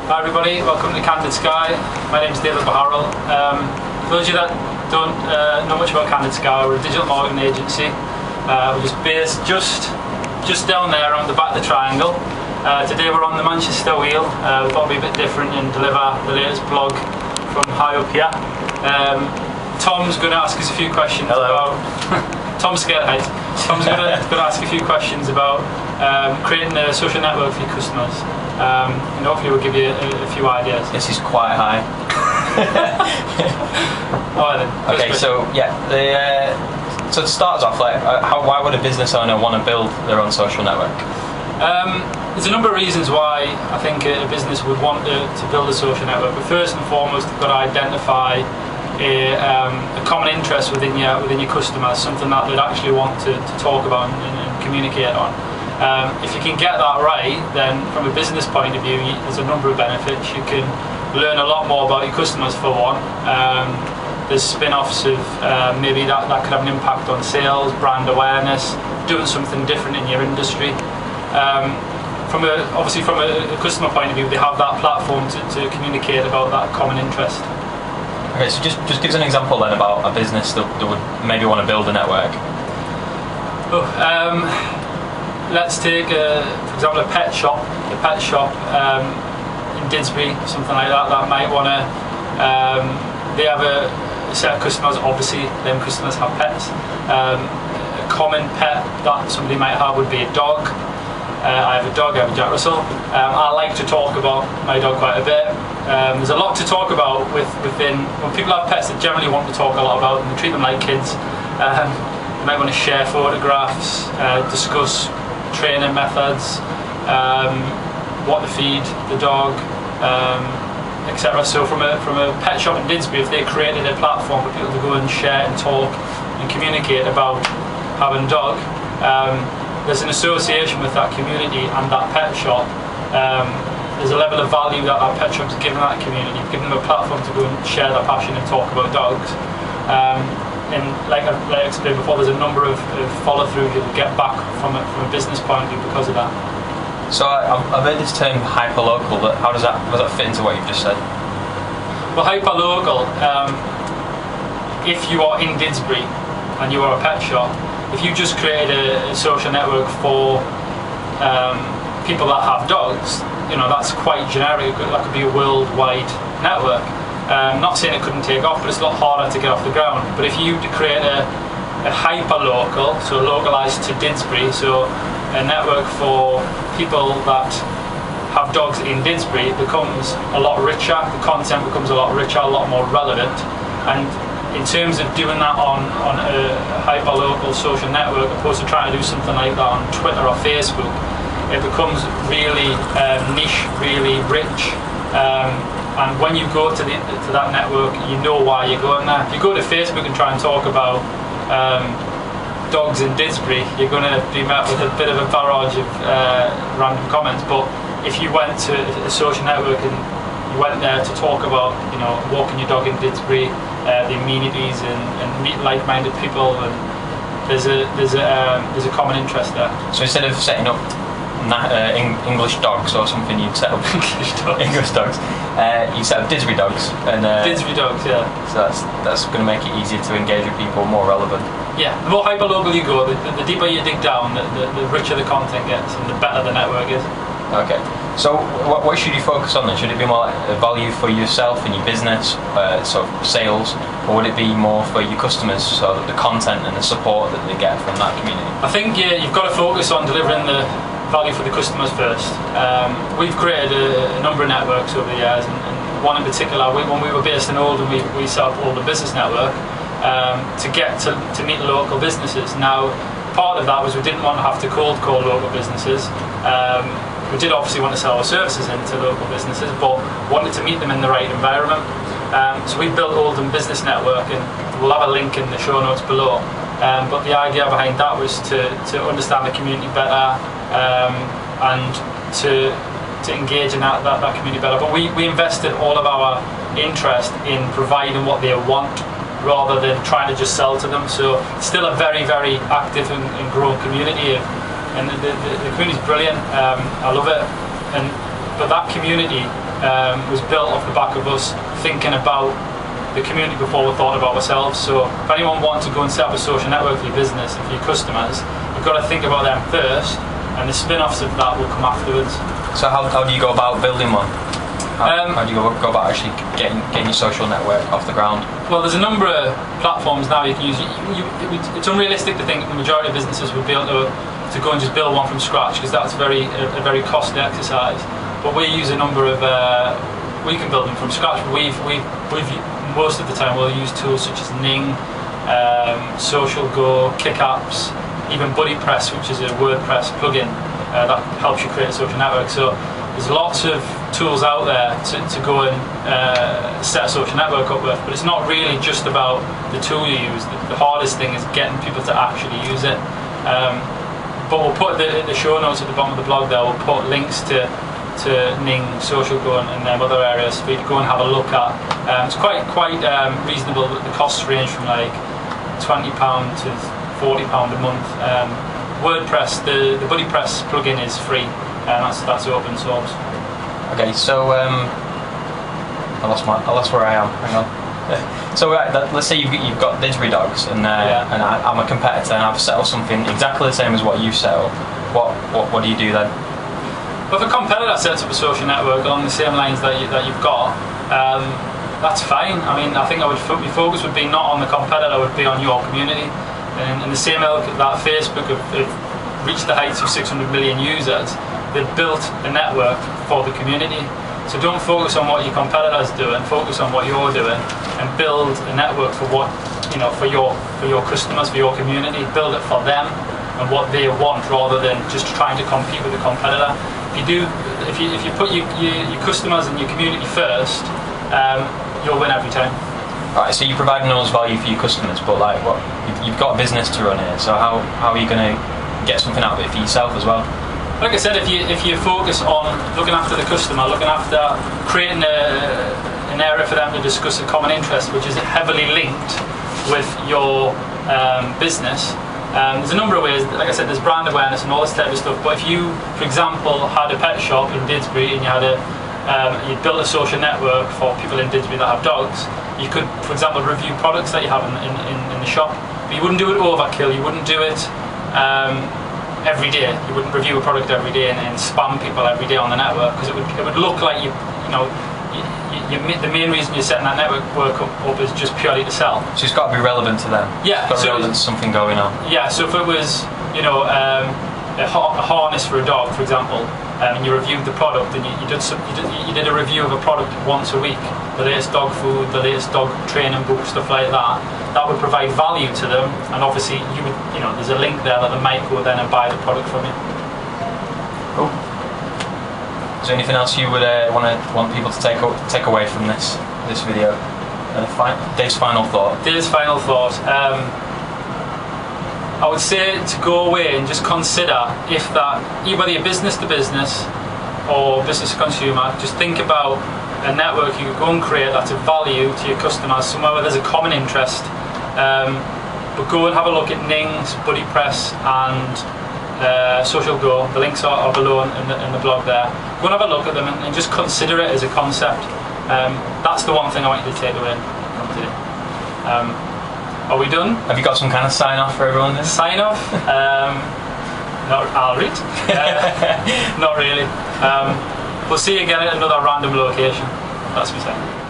Hi everybody, welcome to CandidSky. My name is David Baharrell. For those of you that don't know much about CandidSky, we're a digital marketing agency. We're just based just down there on the back of the triangle. Today we're on the Manchester wheel. We thought it'd be a bit different and deliver the latest blog from high up here. Tom's going to ask us a few questions. Hello. About Tom's scared of heights. Tom's going to ask a few questions about creating a social network for your customers. And hopefully we'll give you a few ideas. This is quite high. Alright then. Okay, so yeah, so to start us off, like, why would a business owner want to build their own social network? There's a number of reasons why I think a business would want to build a social network. But first and foremost, you've got to identify a common interest within your customers, something that they'd actually want to talk about and communicate on. If you can get that right, then from a business point of view, there's a number of benefits. You can learn a lot more about your customers, for one. There's spin-offs of maybe that could have an impact on sales, brand awareness, doing something different in your industry. Obviously from a customer point of view, they have that platform to communicate about that common interest. Okay, so just give us an example then about a business that would maybe want to build a network. Let's take, for example, a pet shop. A pet shop in Didsbury, something like that, that might want to, they have a set of customers. Obviously them customers have pets. A common pet that somebody might have would be a dog. I have a dog, I have a Jack Russell. I like to talk about my dog quite a bit. There's a lot to talk about when people have pets. They generally want to talk a lot about them. They treat them like kids. You might want to share photographs, discuss training methods, what to feed the dog, etc. So from a pet shop in Didsbury, if they created a platform for people to go and share and talk and communicate about having a dog, there's an association with that community and that pet shop. There's a level of value that pet shop is giving that community, giving them a platform to go and share their passion and talk about dogs. And like I explained before, there's a number of follow-through you'll get back from a business point of view because of that. So I've heard this term hyperlocal, but how does that fit into what you've just said? Well, hyperlocal, if you are in Didsbury and you are a pet shop, if you just created a social network for people that have dogs, you know, that's quite generic. That could be a worldwide network. Not saying it couldn't take off, but it's a lot harder to get off the ground. But if you create a hyper-local, so localised to Didsbury, so a network for people that have dogs in Didsbury, it becomes a lot richer. The content becomes a lot richer, a lot more relevant. And in terms of doing that on a hyper-local social network, opposed to trying to do something like that on Twitter or Facebook, it becomes really niche, really rich. And when you go to that network, you know why you're going there. If you go to Facebook and try and talk about dogs in Didsbury, you're going to be met with a bit of a barrage of random comments. But if you went to a social network and you went there to talk about, you know, walking your dog in Didsbury, the amenities and meet like-minded people, and there's a common interest there. So instead of setting up English dogs or something, you'd set up English dogs. You set up Didsbury dogs, and Didsbury dogs, yeah. So that's going to make it easier to engage with people, more relevant. Yeah, the more hyperlocal you go, the deeper you dig down, the richer the content gets, and the better the network is. Okay, so what should you focus on then? Should it be more like a value for yourself and your business, sort of sales, or would it be more for your customers, so that the content and the support that they get from that community? I think you've got to focus on delivering the value for the customers first. We've created a number of networks over the years, and one in particular, when we were based in Oldham, we set up Oldham Business Network to get to meet local businesses. Now, part of that was we didn't want to have to cold call local businesses. We did obviously want to sell our services into local businesses, but wanted to meet them in the right environment. So we built Oldham Business Network, and we'll have a link in the show notes below. But the idea behind that was to understand the community better, and to engage in that community better. But we invested all of our interest in providing what they want, rather than trying to just sell to them. So it's still a very, very active and growing community, and the community is brilliant. I love it. But that community was built off the back of us thinking about the community before we thought about ourselves. So if anyone wants to go and set up a social network for your business and for your customers, you've got to think about them first, and the spin-offs of that will come afterwards. So how do you go about building one? How do you go about actually getting your social network off the ground? Well, there's a number of platforms now you can use. It's unrealistic to think the majority of businesses would be able to go and just build one from scratch, because that's a very costly exercise. But we use a number of, we can build them from scratch. We've most of the time we'll use tools such as Ning, Social Go, Kick Apps, even BuddyPress, which is a WordPress plugin that helps you create a social network. So there's lots of tools out there to go and set a social network up with, but it's not really just about the tool you use. The hardest thing is getting people to actually use it. But we'll put the show notes at the bottom of the blog there, we'll put links to Ning, Social Go and other areas for you to go and have a look at. It's quite reasonable. The costs range from like £20 to £40 a month. WordPress, the BuddyPress plugin is free, and that's open source. Okay, so I lost where I am. Hang on. So let's say you've got Didsbury dogs, and I'm a competitor, and I've set up something exactly the same as what you set up. What do you do then? Well, if a competitor sets up a social network along the same lines that you've got, that's fine. I mean, I think my focus would be not on the competitor, would be on your community. And in the same ilk that Facebook have reached the heights of 600 million users, they've built a network for the community. So don't focus on what your competitors do, and focus on what you're doing, and build a network for what for your customers, for your community. Build it for them and what they want, rather than just trying to compete with the competitor. If you put your customers and your community first, you'll win every time. Right, so you're providing all this value for your customers, but like, what you've got a business to run here, so how are you going to get something out of it for yourself as well? Like I said, if you focus on looking after the customer, looking after creating an area for them to discuss a common interest, which is heavily linked with your business. There's a number of ways. Like I said, there's brand awareness and all this type of stuff. But if you, for example, had a pet shop in Didsbury and you built a social network for people in Didsbury that have dogs, you could, for example, review products that you have in the shop. But you wouldn't do it overkill. You wouldn't do it every day. You wouldn't review a product every day and spam people every day on the network, because it would look like the main reason you're setting that network up is just purely to sell. So it's got to be relevant to them. Yeah, it's got to be relevant to something going on. Yeah, so if it was a harness for a dog, for example, and you reviewed the product, and you did a review of a product once a week, the latest dog food, the latest dog training book, stuff like that, that would provide value to them, and obviously there's a link there that they might go then and buy the product from you. Cool. Is there anything else you would want people to take away from this video? Dave's final thought. Dave's final thought. I would say to go away and just consider if that, whether you're business to business or business to consumer, just think about a network you could go and create that's of value to your customers, somewhere where there's a common interest. But go and have a look at Ning's, BuddyPress and Social Go. The links are below in the blog there. Go and have a look at them and just consider it as a concept. That's the one thing I want you to take away from today. Are we done? Have you got some kind of sign off for everyone then? Sign off? I'll read. Not really. We'll see you again at another random location. That's me saying.